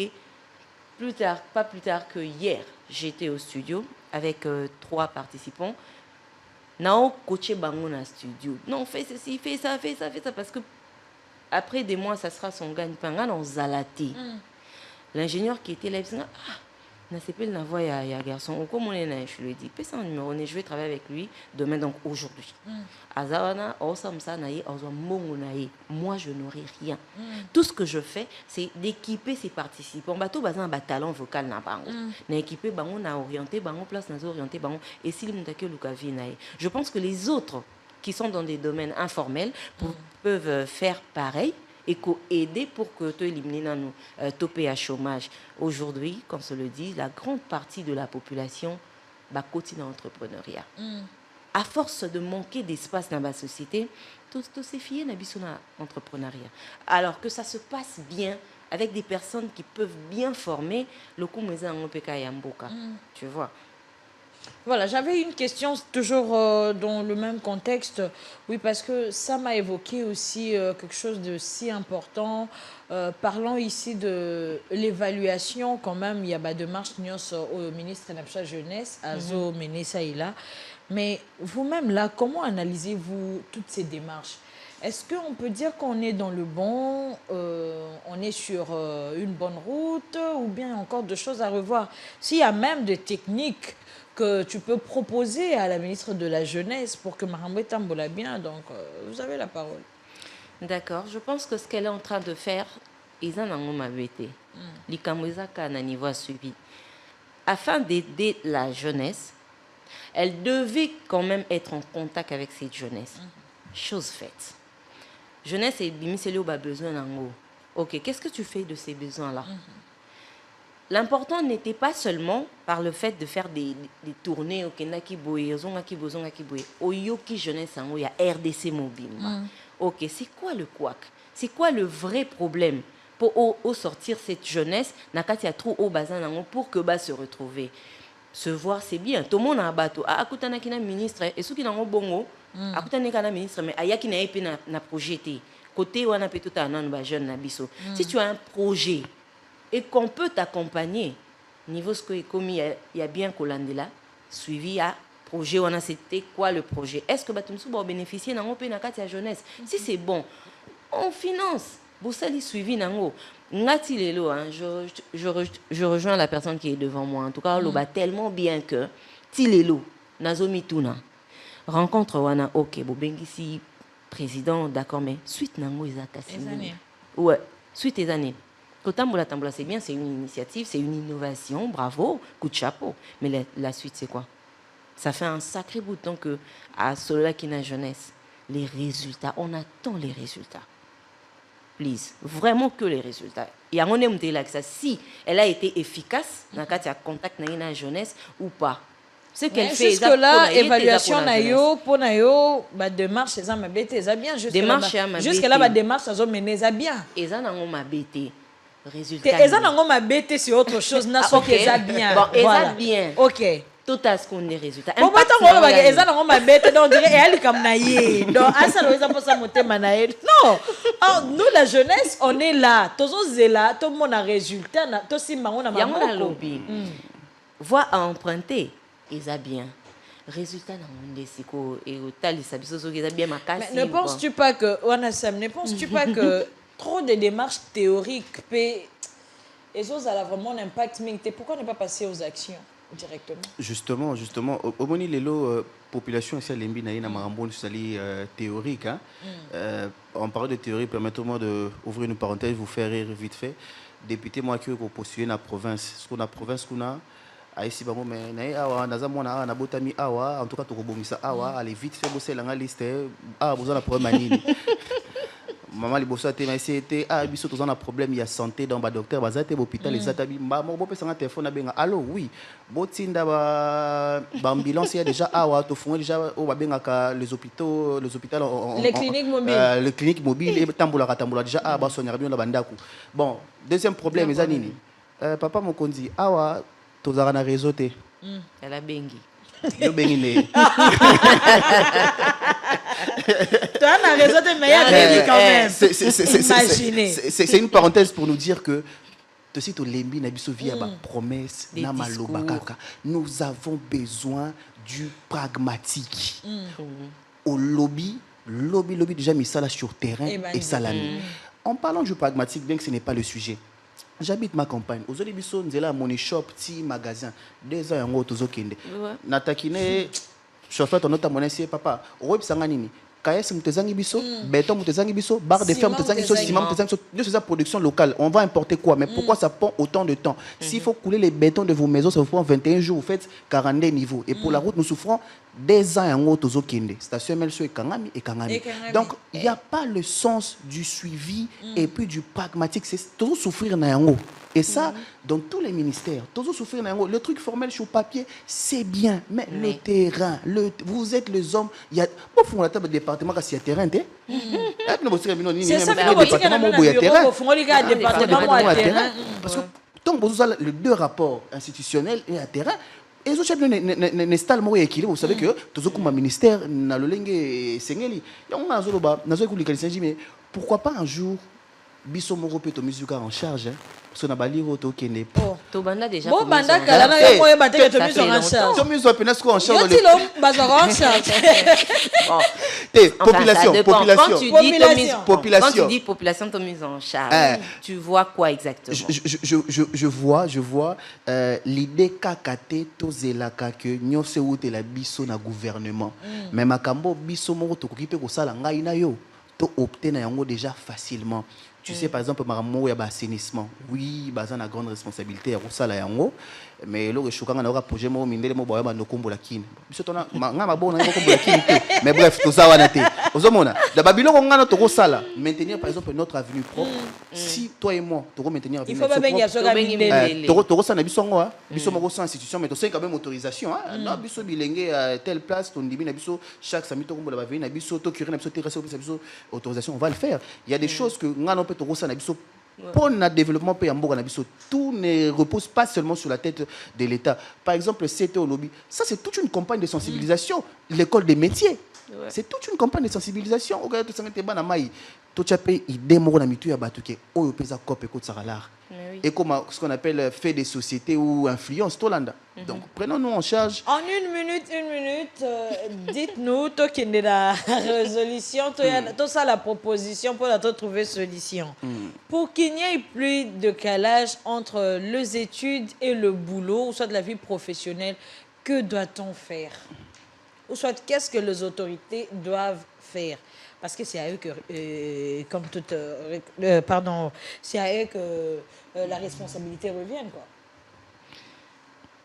Pas plus tard que hier, j'étais au studio avec 3 participants. Nao coaché bango na studio. Non, fais ceci, fais ça, parce que après des mois, ça sera son gagne-pain. On zalaté. L'ingénieur qui était là, il dit, n'a pas la voix, il y a garçon. Comme on est là, je lui ai dit, paie son numéro, je vais travailler avec lui demain, donc aujourd'hui. Moi, je n'aurai rien. Tout ce que je fais, c'est d'équiper ces participants. Tout bazan un talent vocal na bango. Na équipé bango na orienté bango place na orienté bango et si le mutake lukavi na. Je pense que les autres qui sont dans des domaines informels peuvent faire pareil et aider pour que tu élimines nous topé à chômage. Aujourd'hui, comme se le dit, la grande partie de la population va continuer l'entrepreneuriat. À force de manquer d'espace dans la société, tout ces filles n'habitent pas l'entrepreneuriat. Alors que ça se passe bien avec des personnes qui peuvent bien former le coup tu vois. Voilà, j'avais une question toujours dans le même contexte. Oui, parce que ça m'a évoqué aussi quelque chose de si important. Parlons ici de l'évaluation quand même. Il y a des démarches au ministre de la Jeunesse, Azo Menesaïla. Mais vous-même là, comment analysez-vous toutes ces démarches? Est-ce qu'on peut dire qu'on est dans le bon, on est sur une bonne route ou bien encore de choses à revoir? S'il y a même des techniques que tu peux proposer à la ministre de la Jeunesse pour que Mahambe tambola bien. Donc, vous avez la parole. D'accord. Je pense que ce qu'elle est en train de faire, ils en ont mabété. L'Ikamwezaka n'a niveau suivi. Afin d'aider la jeunesse, elle devait quand même être en contact avec cette jeunesse. Chose faite. Jeunesse et Bimisélio a besoin d'un mot. Ok, qu'est-ce que tu fais de ces besoins-là? L'important n'était pas seulement par le fait de faire des tournées au Kenaki Boye, au Yoki Jeunesse, il y a RDC Mobile. Ok, c'est quoi le couac? C'est quoi le vrai problème pour sortir cette jeunesse nakati a trop au bazin pour que bas se retrouver? Se voir, c'est bien. Tout le monde a un bateau. Akutana kina ministre, et ceux qui n'ont pas bongo, akutana kina ministre, mais aya qui n'a pas na projeté. Côté ou on a peut tout un jeune nabiso. Si tu as un projet et qu'on peut t'accompagner, niveau ce que il y a bien Kolandela, suivi à projet, on a c'était quoi le projet? Est-ce que Batumsou va bénéficier d'un open à jeunesse? Si c'est bon, on finance. Boussali suivi nango. Ngati lelo, je rejoins la personne qui est devant moi. En tout cas, l'oba tellement bien que Tilelo, Nazomi Tuna, rencontre wana ok, bobengisi président, d'accord, mais suite nango izakasi. Ouais, suite des années. Kotambola Tambola, c'est bien, c'est une initiative, c'est une innovation, bravo, coup de chapeau. Mais la suite, c'est quoi? Ça fait un sacré bout de temps que, à cela qui n'a jeunesse, les résultats, on attend les résultats. Please, vraiment que les résultats. Il y a un homme là que ça, si elle a été efficace, dans le cas de contact avec la jeunesse ou pas. Ce qu'elle fait, jusque-là, évaluation nayo pour nayo, bah démarche ça m'a bêté, ça bien jusque-là bah démarche ça mené ça bien. Et ça n'a m'a bêté. Résultat. Et ça n'a m'a bêté c'est autre chose, n'a pas que ça bien. Bon, et ça bien. OK. tout à ce qu'on est résultat. Bon, maintenant, on va dire, ça, on va mettre, on dirait, elle est comme naïe. Donc, à ça, on va ça monter manaïe. Non. Alors, nous, la jeunesse, on est là. Tous on est là. Tout le monde a résultat. Tout si on a un lobby. Voix à emprunter, ils a bien. Résultat dans le monde et au tal, ils a bien ma casse. Mais ne penses-tu pas que, ne penses-tu pas que trop de démarches théoriques et ça a vraiment un impact, mais pourquoi ne pas passer aux actions directement? Justement, au moni lelo population ici à Lembi na marambon sali théorique. Hein? En parlant de théorie, permettez-moi d'ouvrir une parenthèse, vous faire rire vite fait. Député moi qui est postulé dans la province, ce qu'on a province qu'on a. Aïsi bango mais nae awa nazamona na botami awa en tout cas to kobomisa awa allez vite fait bosser la liste ah besoin la problème manini maman liboso te mais c'était ah biso to na problème il y a santé dans ba docteur bazate hôpital les atabi ba mo pe sanga téléphone benga allô oui botinda ba ambulance il y a déjà awa to fond déjà o ba benga ka les hôpitaux les cliniques mobiles les cliniques mobiles et tambola déjà ah ba sonya bien la bandaku bon deuxième problème les anini papa mokonzi awa tozara na réseau te elle a bengi yo bengi ne toi na réseau te mais il y a quand même imaginez c'est une parenthèse pour nous dire que aussi to lembi na biso via ba promesse na maloba kaka nous avons besoin du pragmatique au lobby déjà mis ça là sur terrain et salami en parlant du pragmatique bien que ce n'est pas le sujet. J'habite ma campagne. Aujourd'hui, biso nzela money shop, petit magasin. 2 ans yango tozo kende. Natakine chauffeur ton autre monnaie c'est papa. Oyebi sanga nini? KS mutezangi biso, béton mutezangi biso, barre de fer mutezangi biso, ciment mutezangi biso. De cette production locale, on va importer quoi? Mais pourquoi ça prend autant de temps? S'il faut couler les bétons de vos maisons, ça vous prend 21 jours, vous faites 42 niveaux. Et pour la route, nous souffrons 2 ans yango tozo kende. Station MLSO et Kangami et Kangami. Donc, il n'y a pas le sens du suivi et puis du pragmatique. C'est toujours souffrir na yango. Et ça, dans tous les ministères, toujours souffrir na yango. Le truc formel sur papier, c'est bien. Mais le terrain, vous êtes les hommes. Il y a pas fond la table de département quand il y a terrain, t'es. C'est ça, le terrain. Parce que tant que vous avez les 2 rapports institutionnels et à terrain. Et les autres n'installent pas l'équilibre. Vous savez que tous les ministères na lolenge sengeli. On a zoloba, na zoku likalisanje mais pourquoi pas un jour biso moko pe to musique en charge parce qu'on a bali roto kende. To banda déjà. Bon banda kala na yo moye bateke to musique en charge. To musique penas ko en charge. Yo ti lo bazoro en charge. Population. Quand tu dis population to mise en charge, tu vois quoi exactement? Je vois l'idée kakate to zelaka que nyose wote la biso na gouvernement. Mais makambo biso moko to kokipe ko sala ngai na yo to opter na yango déjà facilement. Tu sais, par exemple, il y a l'assainissement. Oui, il y a une grande responsabilité à Roussala Yango. Mais là, je suis un projet, mais bref, tout ça, on a été. La Babylone, on a tout ça. Maintenir, par exemple, notre avenue propre. Si toi et moi, tu veux maintenir l'avenue propre. Il faut pas bien tu ça, tu as institution, mais tu as quand même autorisation. Non, tu as telle place, chaque samedi, tu as autorisation, on va le faire. Il y a des choses que pour le développement, tout ne repose pas seulement sur la tête de l'État. Par exemple, c'était au lobby. Ça, c'est toute une campagne de sensibilisation. L'école des métiers. Ouais. C'est toute une campagne de sensibilisation. Et comme ce qu'on appelle fait des sociétés ou influence, Tolanda. Donc, prenons-nous en charge. En une minute, dites-nous, toi qui es la résolution, toi ça la proposition pour trouver solution. Pour qu'il n'y ait plus de calage entre les études et le boulot, ou soit de la vie professionnelle, que doit-on faire? Ou soit, qu'est-ce que les autorités doivent faire? Parce que c'est à eux que, c'est à eux que la responsabilité revient, quoi.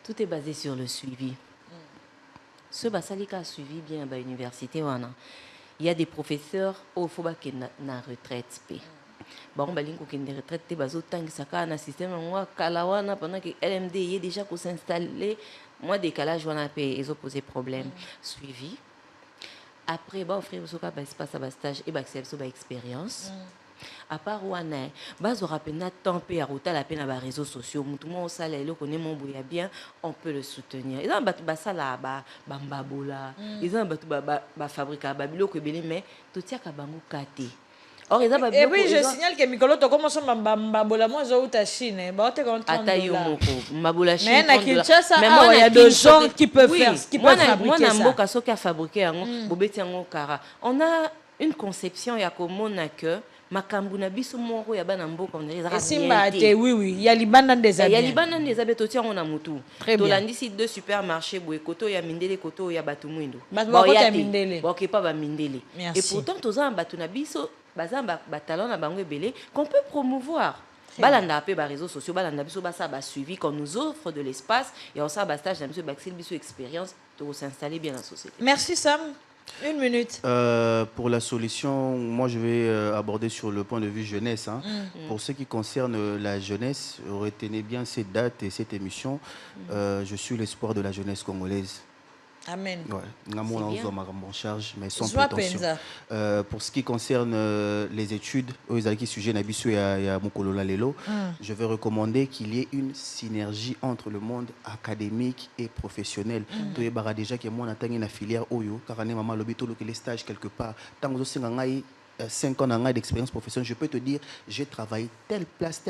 Tout est basé sur le suivi. Ce Basalika a suivi bien à l'université. Il y a des professeurs au faut qui na retraite. Bon, balingo qui na retraite, bazo tangi saka na système moi kalawana pendant que LMD est déjà pour s'installer. Moi décalage wana pe ils ont posé problème. Suivi. Après, bah, offrir au cas espace à stage et bah, c'est une expérience. À part wana, base au rapena tant pe arota la peine à réseaux sociaux, tout le monde ça le connaît mon bouilla bien, on peut le soutenir. Ils ont battu ça là, bambabola, ils ont battu fabriquer babilo que belé mais tout tient qu'à bango kate. Or ils ont Et puis je signale que Mikolo to commence à bambabola moi zo ta Chine, ba te contre $30. Atayomoko, mbabola Chine. Mais na Kinshasa, il y a des gens qui peuvent faire, qui peuvent fabriquer ça. Moi na mboka fabriquer yango, bobeti yango kara. On a une conception ya komona que makambu na biso moko ya bana mboka on dirait simba te oui il y a libanda des habits. Il y a libanda des habits to tia on a mutu. To landisi deux supermarchés boye koto ya mindele koto ya batu mwindo. Ba ya mindele. Ba ke pas ba mindele. Et pourtant toza batu na biso bazamba batalon na bango ebele qu'on peut promouvoir. Balanda pe ba réseaux sociaux balanda biso ba ça ba suivi qu'on nous offre de l'espace et on ça ba stage na biso ba biso expérience pour s'installer bien dans la société. Merci Sam. Une minute. Pour la solution, moi je vais aborder sur le point de vue jeunesse. Hein. Pour ce qui concerne la jeunesse, retenez bien cette date et cette émission. Je suis l'espoir de la jeunesse congolaise. Amen. Ouais. En charge, mais sans prétention. Pour ce qui concerne les études, je vais recommander qu'il y ait une synergie entre le monde académique et professionnel. Déjà que moi, on a une filière Oyo, car on a les stages quelque part. Tant que 5 ans d'expérience professionnelle, je peux te dire, j'ai travaillé telle place,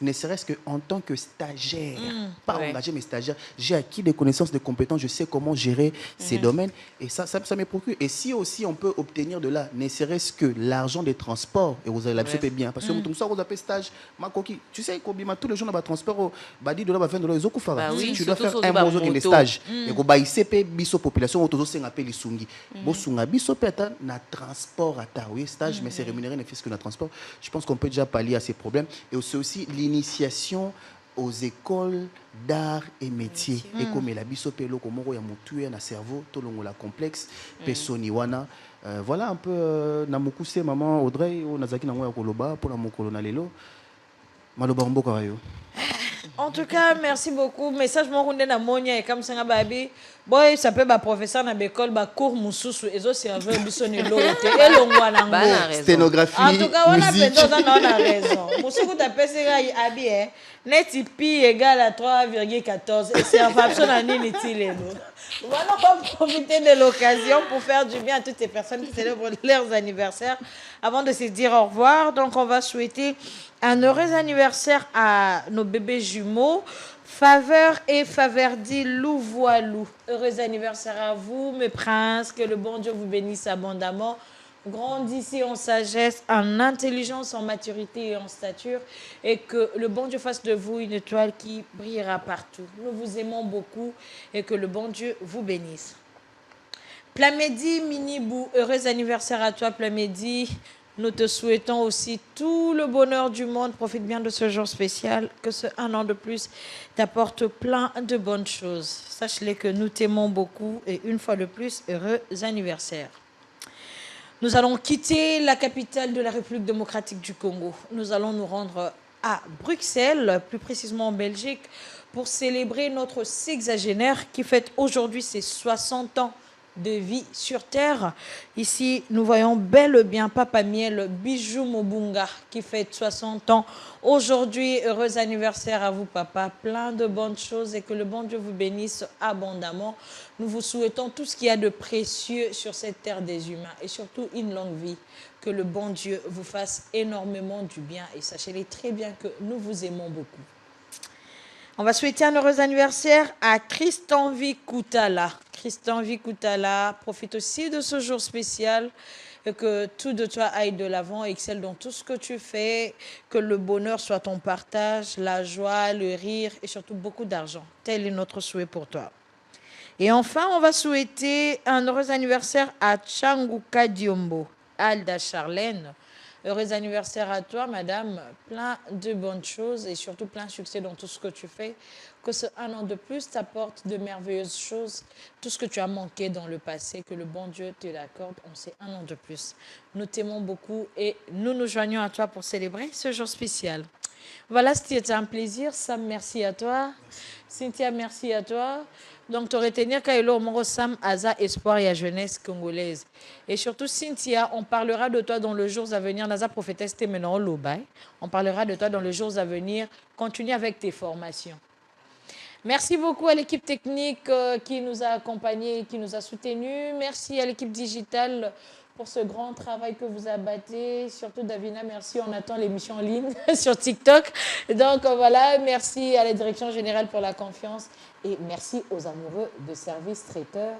ne serait-ce qu'en tant que stagiaire, pas engager mes stagiaires, j'ai acquis des connaissances, des compétences, je sais comment gérer ces domaines, et ça me procure. Et si aussi on peut obtenir de là, ne serait-ce que l'argent des transports, et vous allez l'absorber bien, parce que tout ça, vous appelez stage, tu sais, tous les jours, on a transport, $10, $20, tu dois faire un bon jour de stage, et vous avez CP, biso population, vous avez appelé Sungi, vous avez biso peta na transport à Taoué, mais c'est rémunéré ne fait que le transport. Je pense qu'on peut déjà pallier à ces problèmes. Et c'est aussi l'initiation aux écoles d'art et métiers. Et comme la bisopelo, comme on a monté un cerveau, tout le monde complexe, personiwana. Voilà un peu namukuse maman Audrey, ou nazaki na koloba pour la mokolo lelo. Maloba mboka rayo. En tout cas, merci beaucoup. Message mon runde na monia et comme ça baby. Boy, ça peut ba professeur na l'école ba cours mususu ezo serveur bisoni lote et longwa nango. Sténographie. En tout cas, on a besoin on a raison. Musuku ta pese ga abi net pi égale à 3,14 et c'est en fonction de nini tilelo. Voilà, on va profiter de l'occasion pour faire du bien à toutes ces personnes qui célèbrent leurs anniversaires. Avant de se dire au revoir, donc on va souhaiter un heureux anniversaire à nos bébés jumeaux, Faveur et Faverdi Louvoilou. Heureux anniversaire à vous, mes princes. Que le bon Dieu vous bénisse abondamment. Grandissez en sagesse, en intelligence, en maturité et en stature. Et que le bon Dieu fasse de vous une étoile qui brillera partout. Nous vous aimons beaucoup et que le bon Dieu vous bénisse. Plamedi Minibou, heureux anniversaire à toi Plamedi. Nous te souhaitons aussi tout le bonheur du monde. Profite bien de ce jour spécial. Que ce un an de plus t'apporte plein de bonnes choses. Sache-les que nous t'aimons beaucoup et une fois de plus, heureux anniversaire. Nous allons quitter la capitale de la République démocratique du Congo. Nous allons nous rendre à Bruxelles, plus précisément en Belgique, pour célébrer notre sexagénaire qui fête aujourd'hui ses 60 ans de vie sur terre. Ici, nous voyons bel et bien Papa Miel Bijou Mobunga qui fête 60 ans. Aujourd'hui, heureux anniversaire à vous, papa. Plein de bonnes choses et que le bon Dieu vous bénisse abondamment. Nous vous souhaitons tout ce qu'il y a de précieux sur cette terre des humains et surtout une longue vie. Que le bon Dieu vous fasse énormément du bien et sachez-les très bien que nous vous aimons beaucoup. On va souhaiter un heureux anniversaire à Christian Koutala. Christian Koutala, profite aussi de ce jour spécial et que tout de toi aille de l'avant et excelle dans tout ce que tu fais, que le bonheur soit ton partage, la joie, le rire et surtout beaucoup d'argent. Tel est notre souhait pour toi. Et enfin, on va souhaiter un heureux anniversaire à Changuka Diombo, Alda Charlène. Heureux anniversaire à toi, madame. Plein de bonnes choses et surtout plein de succès dans tout ce que tu fais. Que ce un an de plus t'apporte de merveilleuses choses. Tout ce que tu as manqué dans le passé, que le bon Dieu te l'accorde en ces un an de plus. Nous t'aimons beaucoup et nous nous joignons à toi pour célébrer ce jour spécial. Voilà, c'était un plaisir. Sam, merci à toi. Cynthia, merci à toi. Donc, tu retenir Kailo Moro Sam, Aza, Espoir et la jeunesse congolaise. Et surtout, Cynthia, on parlera de toi dans les jours à venir. Naza prophétesse maintenant Lobai. On parlera de toi dans les jours à venir. Continue avec tes formations. Merci beaucoup à l'équipe technique qui nous a accompagnés, qui nous a soutenus. Merci à l'équipe digitale pour ce grand travail que vous abattez. Surtout Davina, merci. On attend l'émission en ligne sur TikTok. Donc voilà, merci à la direction générale pour la confiance et merci aux amoureux de services traiteurs.